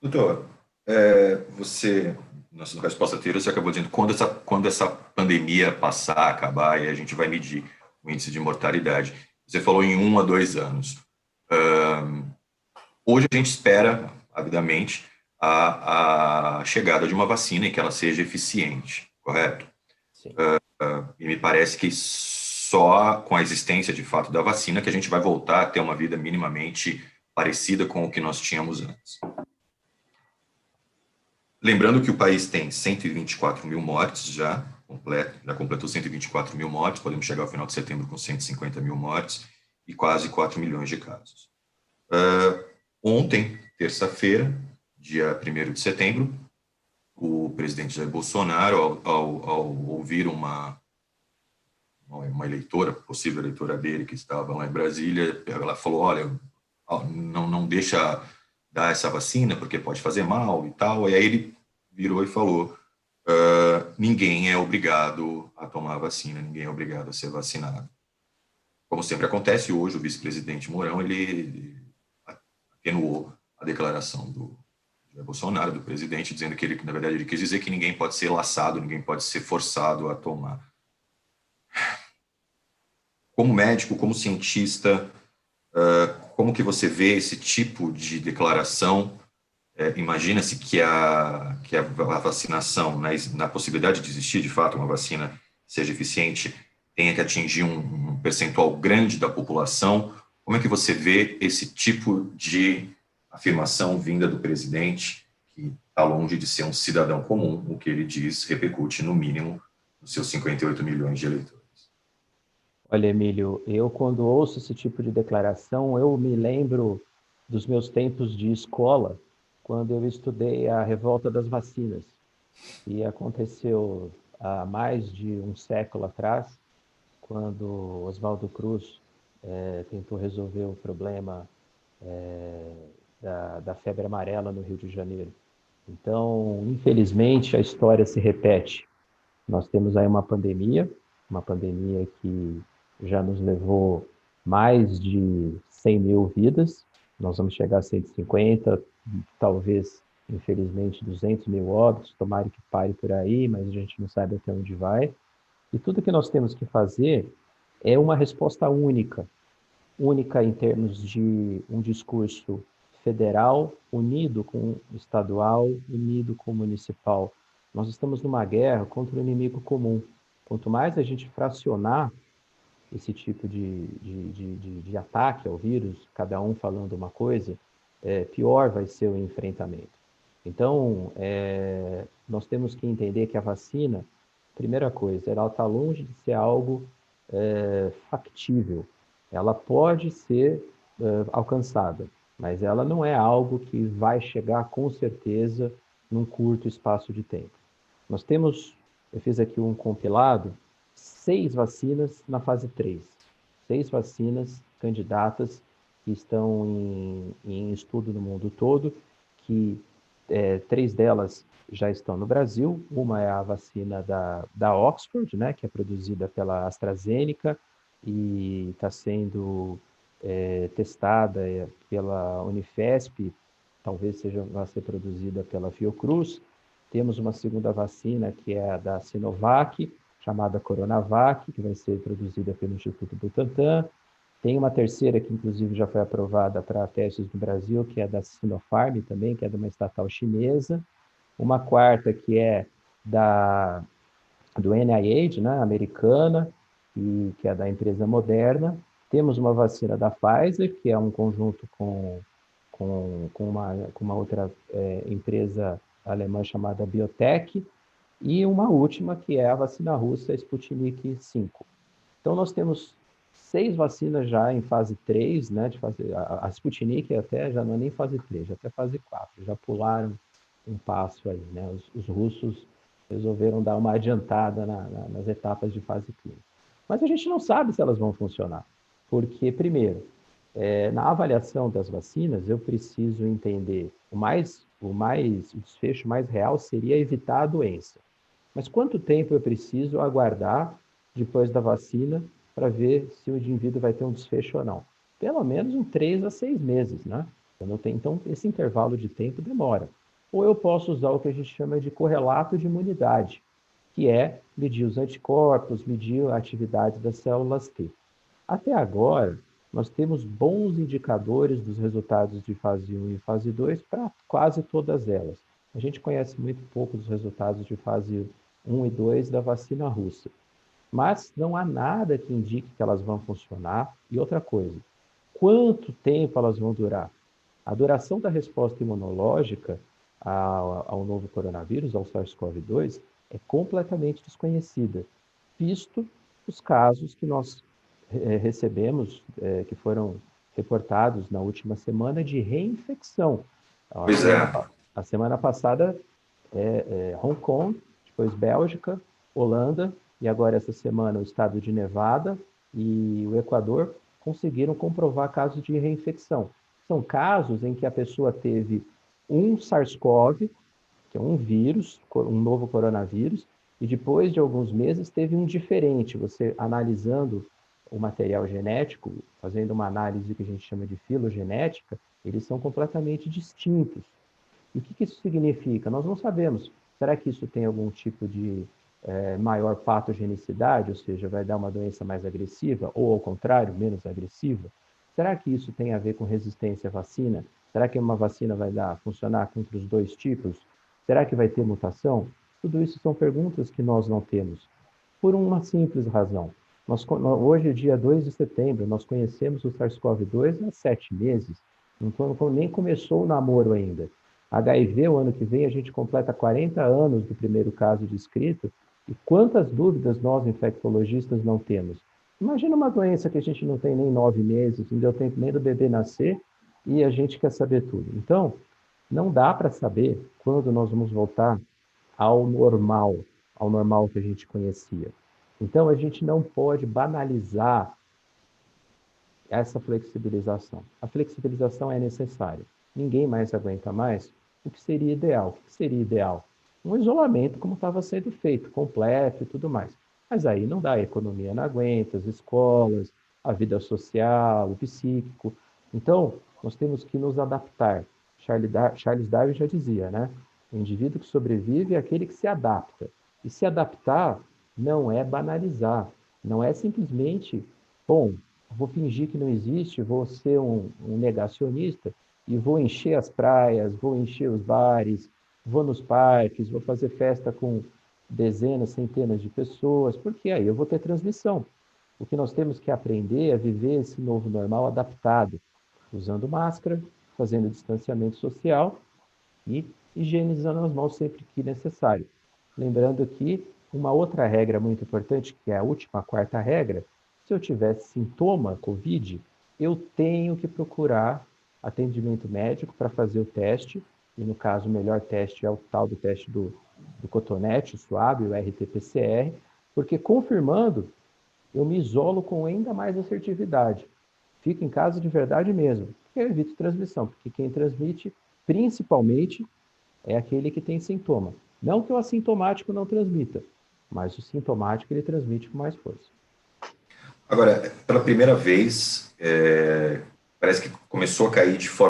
Doutor, você, na sua resposta anterior, você acabou dizendo quando essa pandemia passar, acabar, e a gente vai medir o índice de mortalidade. Você falou em 1 a 2 anos. Ahn, Hoje a gente espera, avidamente, a chegada de uma vacina e que ela seja eficiente, correto? Sim. E me parece que só com a existência de fato da vacina que a gente vai voltar a ter uma vida minimamente parecida com o que nós tínhamos antes. Lembrando que o país tem 124 mil mortes já completou 124 mil mortes, podemos chegar ao final de setembro com 150 mil mortes e quase 4 milhões de casos. Ontem, terça-feira, dia 1º de setembro, o presidente Jair Bolsonaro, ao ouvir uma eleitora, possível eleitora dele, que estava lá em Brasília, ela falou, olha, não deixa dar essa vacina, porque pode fazer mal e tal, e aí ele virou e falou, ninguém é obrigado a tomar a vacina, ninguém é obrigado a ser vacinado. Como sempre acontece hoje, o vice-presidente Mourão, ele atenuou a declaração do Jair Bolsonaro, do presidente, dizendo que ele, na verdade, ele quis dizer que ninguém pode ser laçado, ninguém pode ser forçado a tomar. Como médico, como cientista, como que você vê esse tipo de declaração? Imagina-se que a vacinação, na possibilidade de existir, de fato, uma vacina seja eficiente, tenha que atingir um percentual grande da população. Como é que você vê esse tipo de afirmação vinda do presidente, que está longe de ser um cidadão comum, o que ele diz repercute, no mínimo, nos seus 58 milhões de eleitores? Olha, Emílio, eu quando ouço esse tipo de declaração, eu me lembro dos meus tempos de escola, quando eu estudei a revolta das vacinas, que aconteceu há mais de um século atrás, quando Oswaldo Cruz tentou resolver o problema da febre amarela no Rio de Janeiro. Então, infelizmente, a história se repete. Nós temos aí uma pandemia que já nos levou mais de 100 mil vidas, nós vamos chegar a 150, talvez, infelizmente, 200 mil óbitos, tomara que pare por aí, mas a gente não sabe até onde vai. E tudo que nós temos que fazer é uma resposta única, única em termos de um discurso federal unido com o estadual, unido com o municipal. Nós estamos numa guerra contra o inimigo comum. Quanto mais a gente fracionar esse tipo de ataque ao vírus, cada um falando uma coisa, pior vai ser o enfrentamento. Então, nós temos que entender que a vacina, primeira coisa, ela está longe de ser algo factível. Ela pode ser alcançada, mas ela não é algo que vai chegar com certeza num curto espaço de tempo. Nós temos, eu fiz aqui um compilado, 6 vacinas na fase 3. 6 vacinas candidatas que estão em estudo no mundo todo, que 3 delas já estão no Brasil. Uma é a vacina da Oxford, né, que é produzida pela AstraZeneca e está sendo testada pela Unifesp, talvez seja vai ser produzida pela Fiocruz. Temos uma segunda vacina, que é a da Sinovac, chamada Coronavac, que vai ser produzida pelo Instituto Butantan. Tem uma terceira que, inclusive, já foi aprovada para testes no Brasil, que é da Sinopharm também, que é de uma estatal chinesa. Uma quarta, que é do NIH, né, americana, e que é da empresa Moderna. Temos uma vacina da Pfizer, que é um conjunto com uma outra empresa alemã chamada Biotech, e uma última, que é a vacina russa Sputnik V. Então, nós temos 6 vacinas já em fase 3, né? A Sputnik até já não é nem fase 3, já até fase 4, já pularam um passo aí, né? Os russos resolveram dar uma adiantada nas etapas de fase clínica. Mas a gente não sabe se elas vão funcionar, porque, primeiro, na avaliação das vacinas, eu preciso entender o desfecho mais real seria evitar a doença. Mas quanto tempo eu preciso aguardar depois da vacina para ver se o indivíduo vai ter um desfecho ou não? Pelo menos 3 a 6 meses, né? Eu não tenho, então, esse intervalo de tempo demora. Ou eu posso usar o que a gente chama de correlato de imunidade, que é medir os anticorpos, medir a atividade das células T. Até agora, nós temos bons indicadores dos resultados de fase 1 e fase 2 para quase todas elas. A gente conhece muito pouco dos resultados de fase 1 e 2 da vacina russa, mas não há nada que indique que elas vão funcionar. E outra coisa, quanto tempo elas vão durar? A duração da resposta imunológica ao novo coronavírus, ao SARS-CoV-2, é completamente desconhecida, visto os casos que nós recebemos, que foram reportados na última semana de reinfecção. Pois é. A semana passada, Hong Kong, depois Bélgica, Holanda, e agora essa semana o estado de Nevada e o Equador conseguiram comprovar casos de reinfecção. São casos em que a pessoa teve um SARS-CoV, que é um vírus, um novo coronavírus, e depois de alguns meses teve um diferente. Você analisando o material genético, fazendo uma análise que a gente chama de filogenética, eles são completamente distintos. E o que isso significa? Nós não sabemos. Será que isso tem algum tipo de maior patogenicidade, ou seja, vai dar uma doença mais agressiva, ou ao contrário, menos agressiva? Será que isso tem a ver com resistência à vacina? Será que uma vacina vai funcionar contra os dois tipos? Será que vai ter mutação? Tudo isso são perguntas que nós não temos, por uma simples razão. Hoje, dia 2 de setembro, nós conhecemos o SARS-CoV-2 há 7 meses, então nem começou o namoro ainda. HIV, o ano que vem, a gente completa 40 anos do primeiro caso descrito, e quantas dúvidas nós, infectologistas, não temos? Imagina uma doença que a gente não tem nem 9 meses, não deu tempo nem do bebê nascer, e a gente quer saber tudo. Então, não dá para saber quando nós vamos voltar ao normal que a gente conhecia. Então, a gente não pode banalizar essa flexibilização. A flexibilização é necessária. Ninguém mais aguenta mais. O que seria ideal? O que seria ideal? Um isolamento como estava sendo feito, completo e tudo mais. Mas aí não dá, a economia não aguenta, as escolas, a vida social, o psíquico. Então, nós temos que nos adaptar. Charles Darwin já dizia, né? O indivíduo que sobrevive é aquele que se adapta. E se adaptar não é banalizar, não é simplesmente, bom, vou fingir que não existe, vou ser um negacionista e vou encher as praias, vou encher os bares, vou nos parques, vou fazer festa com dezenas, centenas de pessoas, porque aí eu vou ter transmissão. O que nós temos que aprender é viver esse novo normal adaptado, usando máscara, fazendo distanciamento social e higienizando as mãos sempre que necessário. Lembrando que uma outra regra muito importante, que é a última, a quarta regra, se eu tivesse sintoma COVID, eu tenho que procurar atendimento médico para fazer o teste, e no caso o melhor teste é o tal do teste do cotonete, o suave, o RT-PCR, porque confirmando, eu me isolo com ainda mais assertividade. Fico em casa de verdade mesmo, porque eu evito transmissão, porque quem transmite, principalmente, é aquele que tem sintoma. Não que o assintomático não transmita, mas o sintomático ele transmite com mais força. Agora, pela primeira vez, parece que começou a cair de forma